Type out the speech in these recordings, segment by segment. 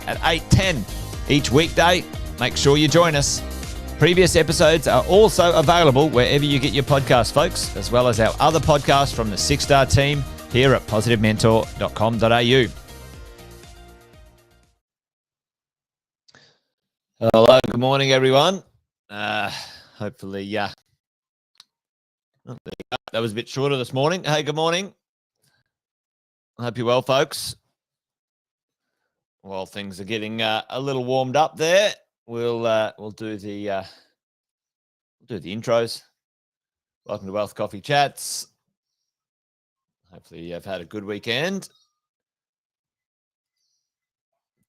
at 8:10 each weekday. Make sure you join us. Previous episodes are also available wherever you get your podcasts, folks, as well as our other podcasts from the 6-Star team here at positivementor.com.au. Hello, good morning, everyone. Hopefully, that was a bit shorter this morning. Hey, good morning. I hope you're well, folks. While things are getting a little warmed up there, we'll do the intros. Welcome to Wealth Coffee Chats. Hopefully, you've had a good weekend.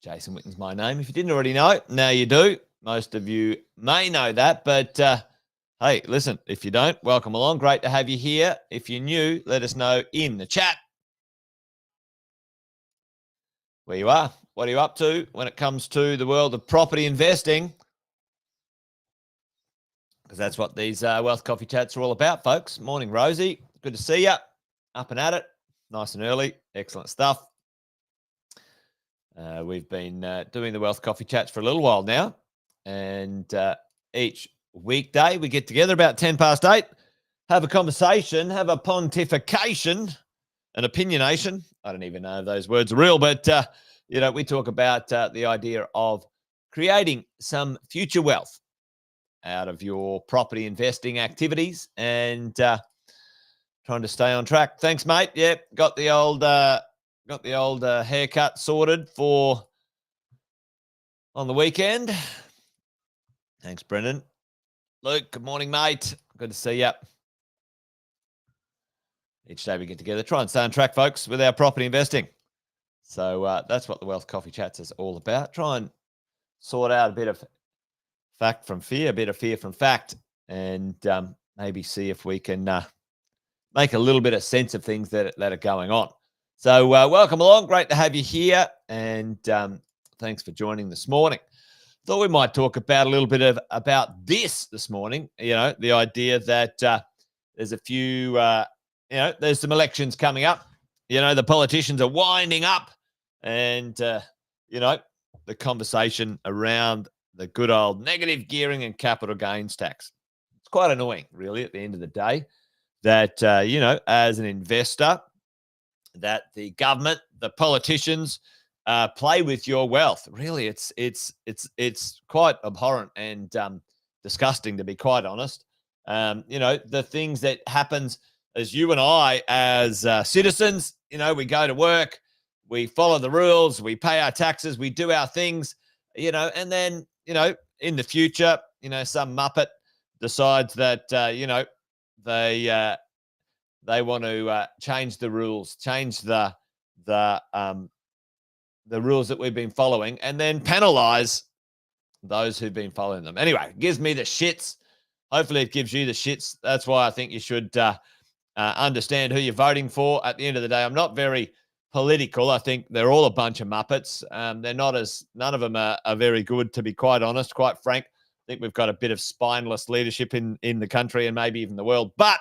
Jason Witten's my name. If you didn't already know, now you do. Most of you may know that, but hey, listen, if you don't, welcome along. Great to have you here. If you're new, let us know in the chat where you are. What are you up to when it comes to the world of property investing? Because that's what these Wealth Coffee Chats are all about, folks. Morning, Rosie. Good to see you. Up and at it. Nice and early. Excellent stuff. We've been doing the Wealth Coffee Chats for a little while now. And each weekday we get together about 10 past 8, have a conversation, have a pontification, an opinionation. I don't even know if those words are real, but, we talk about the idea of creating some future wealth out of your property investing activities and trying to stay on track. Thanks, mate. Yep, got the old haircut sorted for on the weekend. Thanks, Brendan. Luke, good morning, mate. Good to see you. Each day we get together, try and stay on track, folks, with our property investing. So that's what the Wealth Coffee Chats is all about. Try and sort out a bit of fact from fear, a bit of fear from fact, and maybe see if we can make a little bit of sense of things that are going on. So welcome along. Great to have you here, and thanks for joining this morning. Thought we might talk about a little bit about this morning. The idea that there's a few, there's some elections coming up. The politicians are winding up, and the conversation around the good old negative gearing and capital gains tax. It's quite annoying, really, at the end of the day, that as an investor, that the government, the politicians, play with your wealth. Really, it's quite abhorrent and disgusting, to be quite honest. The things that happens as you and I, as citizens, we go to work, we follow the rules, we pay our taxes, we do our things, and then, in the future, some muppet decides that, they want to change the rules, change the rules that we've been following, and then penalize those who've been following them. Anyway, it gives me the shits. Hopefully it gives you the shits. That's why I think you should understand who you're voting for. At the end of the day, I'm not very political. I think they're all a bunch of muppets. None of them are very good, to be quite honest, quite frank. I think we've got a bit of spineless leadership in the country and maybe even the world. But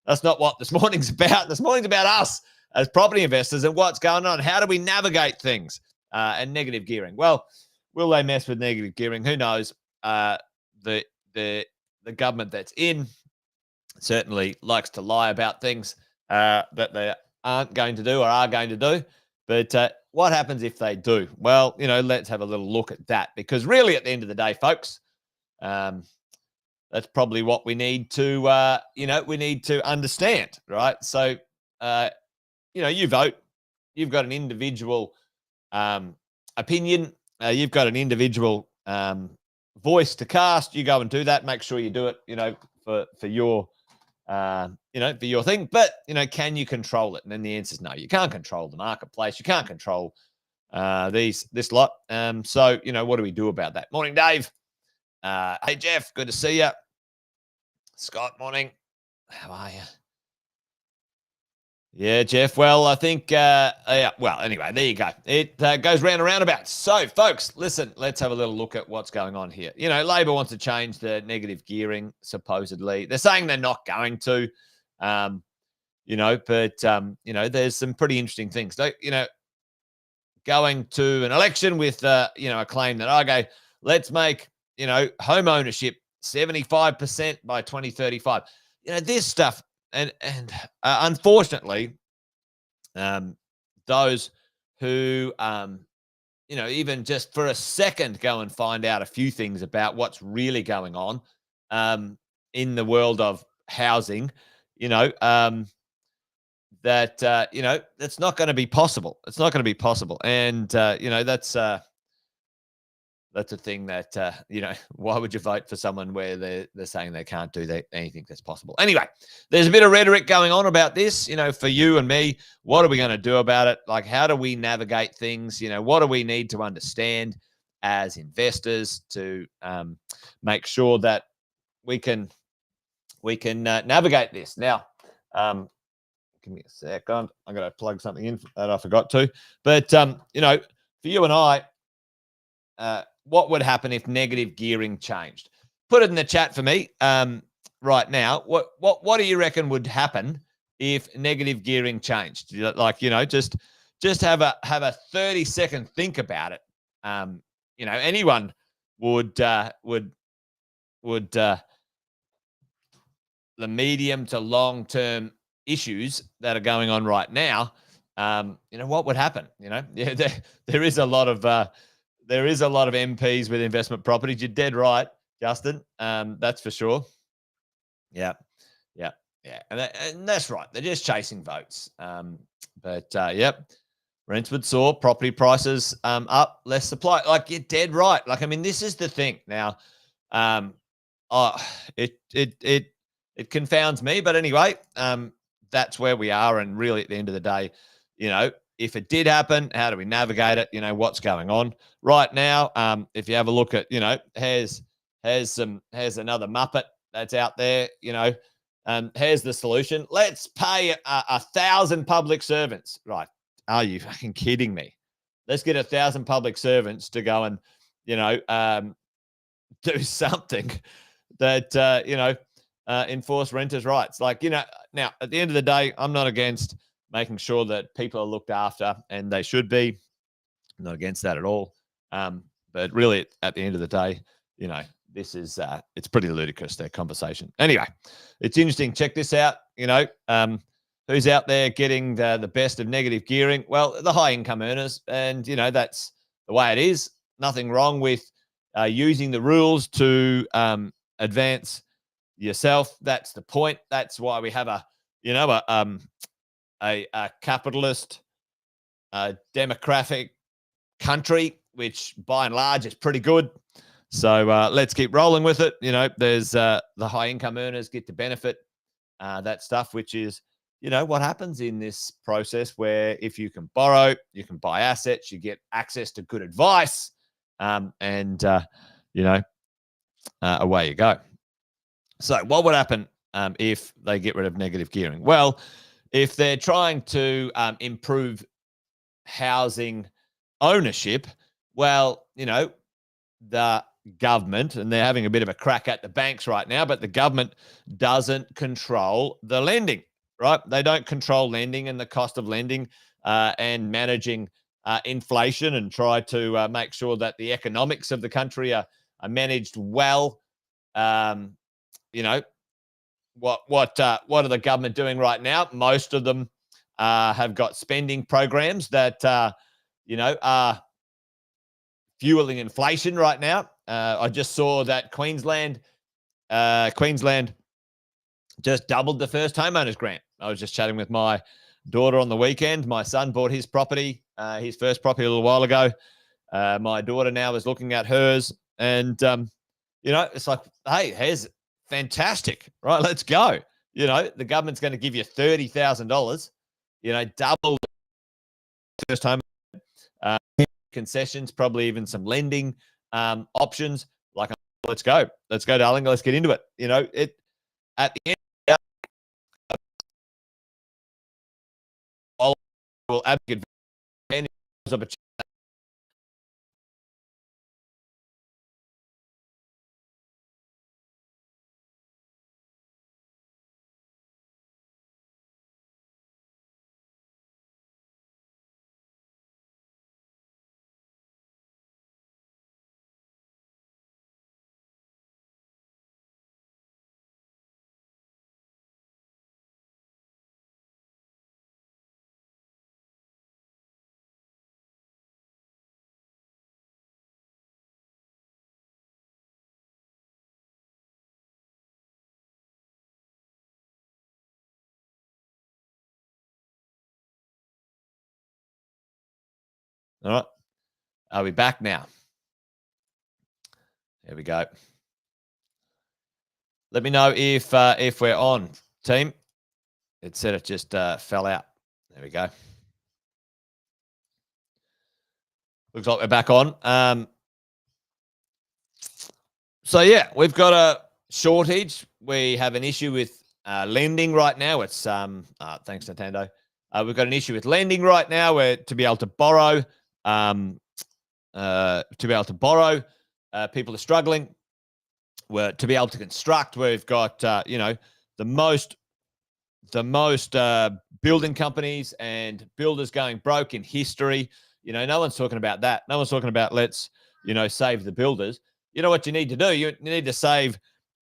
that's not what this morning's about. This morning's about us as property investors and what's going on. How do we navigate things and negative gearing? Well, will they mess with negative gearing? Who knows? The government that's in certainly likes to lie about things that they aren't going to do or are going to do. But what happens if they do? Well, let's have a little look at that, because really at the end of the day, folks, that's probably what we need to, we need to understand, right? So, you vote, you've got an individual opinion, you've got an individual voice to cast. You go and do that. Make sure you do it, for your, for your thing. But, can you control it? And then the answer is no. You can't control the marketplace. You can't control this lot. So, what do we do about that? Morning, Dave. Hey, Jeff, good to see you. Scott, morning. How are you? Yeah, Jeff. Well, I think, anyway, there you go. It goes round and roundabout. So, folks, listen, let's have a little look at what's going on here. Labor wants to change the negative gearing, supposedly. They're saying they're not going to, but, there's some pretty interesting things. going to an election with, a claim that, okay, let's make, home ownership 75% by 2035. This stuff. And unfortunately, those who, even just for a second go and find out a few things about what's really going on in the world of housing, that's not going to be possible. It's not going to be possible. And, that's a thing that, why would you vote for someone where they're saying they can't do anything that's possible? Anyway, there's a bit of rhetoric going on about this, for you and me. What are we going to do about it? Like, how do we navigate things? What do we need to understand as investors to make sure that we can navigate this? Now, give me a second. I'm going to plug something in that I forgot to. But, for you and I, what would happen if negative gearing changed? Put it in the chat for me right now. What do you reckon would happen if negative gearing changed? Like, just have a 30-second think about it. Anyone would the medium to long term issues that are going on right now. What would happen? Yeah, there is a lot of MPs with investment properties. You're dead right, Justin. That's for sure. Yeah, yeah, yeah, and that's right. They're just chasing votes. Yep, rents would soar, property prices up, less supply. Like, you're dead right. Like, I mean, this is the thing. Now, it confounds me, but anyway, that's where we are. And really, at the end of the day, if it did happen, how do we navigate it? What's going on right now? If you have a look at, here's another Muppet that's out there. Here's the solution. Let's pay 1,000 public servants. Right? Are you fucking kidding me? Let's get 1,000 public servants to go and, do something that enforce renters' rights. Like, now at the end of the day, I'm not against making sure that people are looked after, and they should be. I'm not against that at all. But really, at the end of the day, this is it's pretty ludicrous, their conversation. Anyway, it's interesting. Check this out. Who's out there getting the best of negative gearing? Well, the high income earners, and that's the way it is. Nothing wrong with using the rules to advance yourself. That's the point. That's why we have a capitalist, democratic country, which by and large is pretty good. So let's keep rolling with it. There's the high income earners get to benefit that stuff, which is what happens in this process, where if you can borrow, you can buy assets, you get access to good advice, and away you go. So what would happen if they get rid of negative gearing? Well, if they're trying to improve housing ownership, well, the government, and they're having a bit of a crack at the banks right now, but the government doesn't control the lending, right? They don't control lending and the cost of lending and managing inflation, and try to make sure that the economics of the country are managed well. What are the government doing right now? Most of them have got spending programs that are fueling inflation right now. I just saw that Queensland just doubled the first homeowners grant. I was just chatting with my daughter on the weekend. My son bought his property, his first property, a little while ago. My daughter now is looking at hers, and it's like, hey, here's fantastic, right? Let's go. The government's going to give you $30,000. Double the first home. Concessions, probably even some lending options. Like, let's go, darling. Let's get into it. It at the end. I will advocate for All right. Are we back now? There we go. Let me know if we're on, team. It said it just fell out. There we go. Looks like we're back on. So yeah, we've got a shortage. We have an issue with lending right now. It's thanks Nintendo. We've got an issue with lending right now. Where to be able to borrow, people are struggling. Where to be able to construct, we've got the most building companies and builders going broke in history. No one's talking about that. No one's talking about let's save the builders. You know what you need to do? You need to save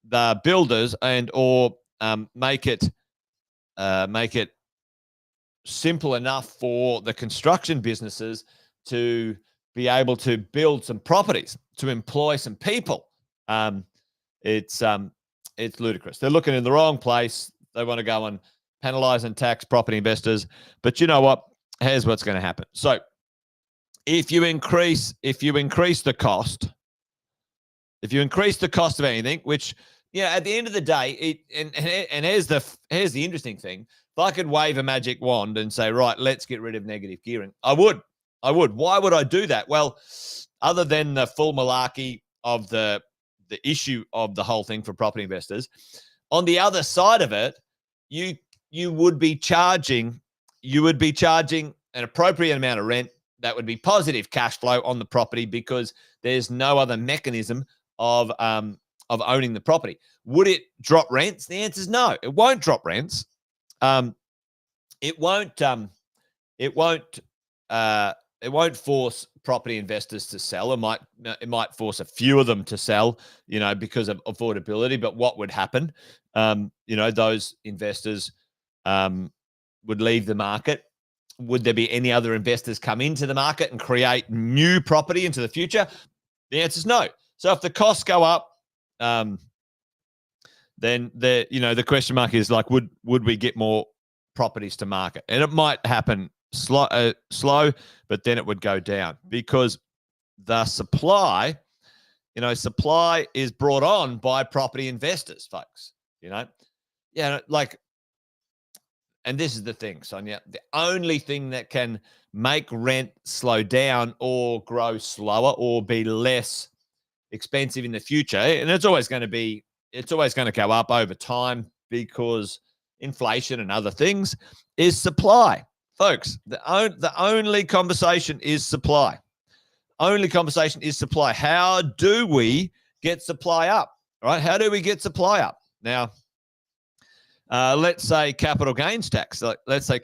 the builders and or make it simple enough for the construction businesses to be able to build some properties, to employ some people. It's ludicrous. They're looking in the wrong place. They want to go and penalize and tax property investors. But you know what? Here's what's going to happen. So if you increase the cost, of anything, which at the end of the day, and here's the interesting thing. If I could wave a magic wand and say, right, let's get rid of negative gearing, I would. Why would I do that? Well, other than the full malarkey of the issue of the whole thing for property investors, on the other side of it, you would be charging an appropriate amount of rent that would be positive cash flow on the property because there's no other mechanism of owning the property. Would it drop rents? The answer is no. It won't drop rents. It won't force property investors to sell. It might force a few of them to sell, because of affordability. But what would happen? Those investors would leave the market. Would there be any other investors come into the market and create new property into the future? The answer is no. So if the costs go up, then the question mark is like, would we get more properties to market? And it might happen slow, but then it would go down because the supply is brought on by property investors, folks. And this is the thing, Sonia. The only thing that can make rent slow down or grow slower or be less expensive in the future, and it's always going to go up over time because inflation and other things, is supply. Folks, the only conversation is supply. Only conversation is supply. How do we get supply up? Right? How do we get supply up? Now, let's say capital gains tax. Let's say,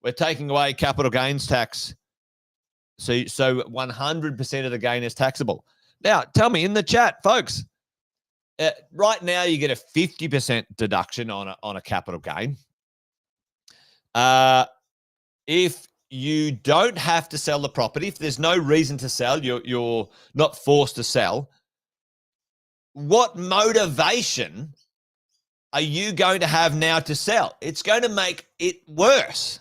we're taking away capital gains tax. So 100% of the gain is taxable. Now, tell me in the chat, folks, right now you get a 50% deduction on a capital gain. If you don't have to sell the property, if there's no reason to sell, you're not forced to sell, what motivation are you going to have now to sell? It's going to make it worse.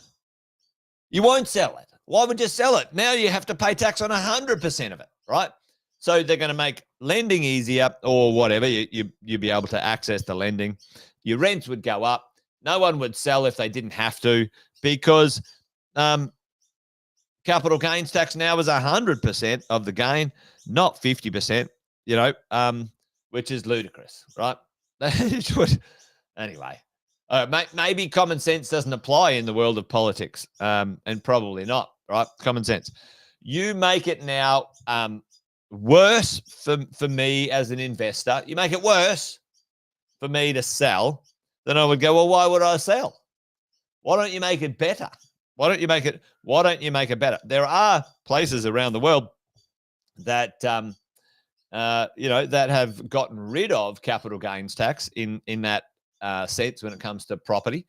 You won't sell it. Why would you sell it? Now you have to pay tax on 100% of it, right? So they're going to make lending easier or whatever. You'd be able to access the lending. Your rents would go up. No one would sell if they didn't have to because capital gains tax now is 100% of the gain, not 50%, which is ludicrous, right? Anyway, maybe common sense doesn't apply in the world of politics, and probably not, right? Common sense. You make it now worse for me as an investor. You make it worse for me to sell. Then I would go, well, why would I sell? Why don't you make it better? Why don't you make it better? There are places around the world that that have gotten rid of capital gains tax in that sense when it comes to property,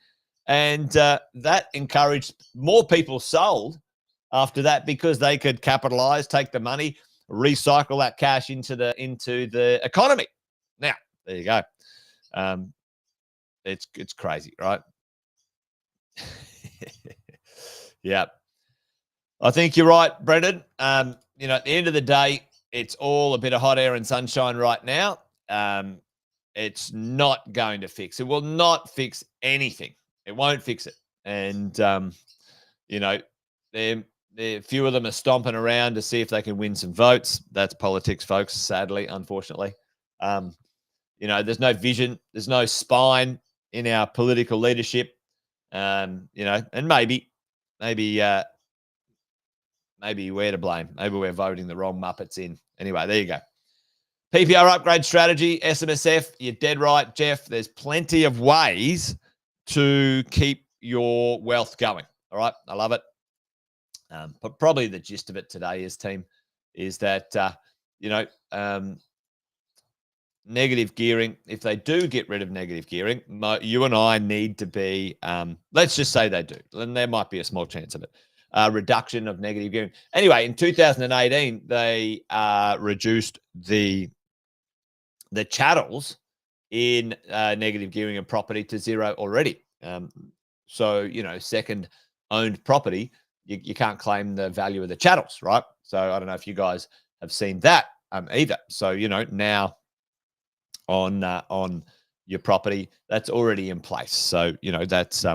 and that encouraged more people sold after that because they could capitalize, take the money, recycle that cash into the economy. Now, there you go. It's crazy, right? Yeah. I think you're right, Brendan. At the end of the day, it's all a bit of hot air and sunshine right now. It's not going to fix. It will not fix anything. It won't fix it. And they're few of them are stomping around to see if they can win some votes. That's politics, folks. Sadly, unfortunately, there's no vision. There's no spine in our political leadership. And maybe we're to blame. Maybe we're voting the wrong Muppets in. Anyway, there you go. PPR upgrade strategy, SMSF. You're dead right, Jeff. There's plenty of ways to keep your wealth going. All right. I love it. But probably the gist of it today is that, negative gearing, if they do get rid of negative gearing, you and I need to be, let's just say they do. And there might be a small chance of it. Reduction of negative gearing. Anyway, in 2018, they reduced the chattels in negative gearing and property to zero already. So, second owned property, you can't claim the value of the chattels, right? So I don't know if you guys have seen that either. So, now on your property, that's already in place. So, that's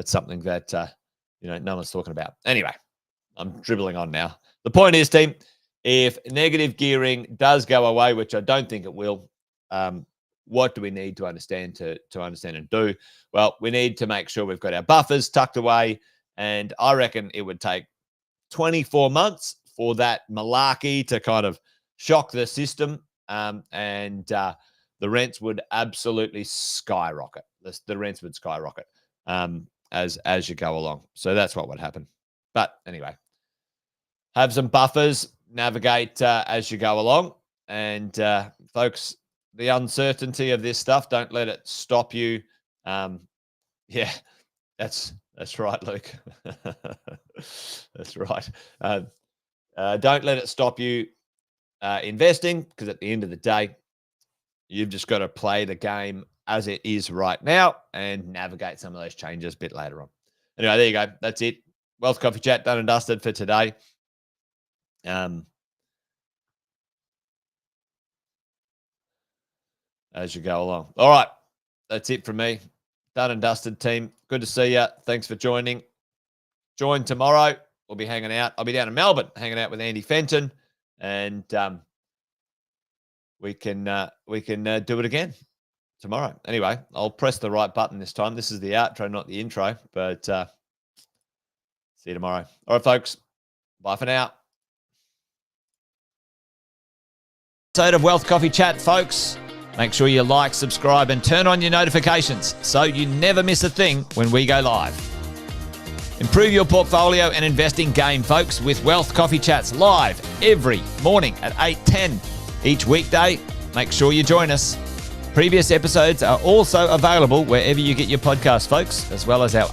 something that, no one's talking about. Anyway, I'm dribbling on now. The point is, team, if negative gearing does go away, which I don't think it will, what do we need to understand to understand and do? Well, we need to make sure we've got our buffers tucked away. And I reckon it would take 24 months for that malarkey to kind of shock the system. And the rents would absolutely skyrocket. The rents would skyrocket as you go along. So that's what would happen. But anyway, have some buffers, navigate as you go along. And folks, the uncertainty of this stuff, don't let it stop you. Yeah, that's right, Luke. That's right. Don't let it stop you investing, because at the end of the day, you've just got to play the game as it is right now and navigate some of those changes a bit later on. Anyway, there you go. That's it. Wealth Coffee Chat done and dusted for today. As you go along. All right. That's it from me. Done and dusted, team. Good to see you. Thanks for joining. Join tomorrow. We'll be hanging out. I'll be down in Melbourne hanging out with Andy Fenton, and we can do it again tomorrow. Anyway, I'll press the right button this time. This is the outro, not the intro, but see you tomorrow. All right, folks. Bye for now. Episode of Wealth Coffee Chat, folks. Make sure you like, subscribe, and turn on your notifications so you never miss a thing when we go live. Improve your portfolio and investing game, folks, with Wealth Coffee Chats live every morning at 8:10 each weekday. Make sure you join us. Previous episodes are also available wherever you get your podcasts, folks, as well as our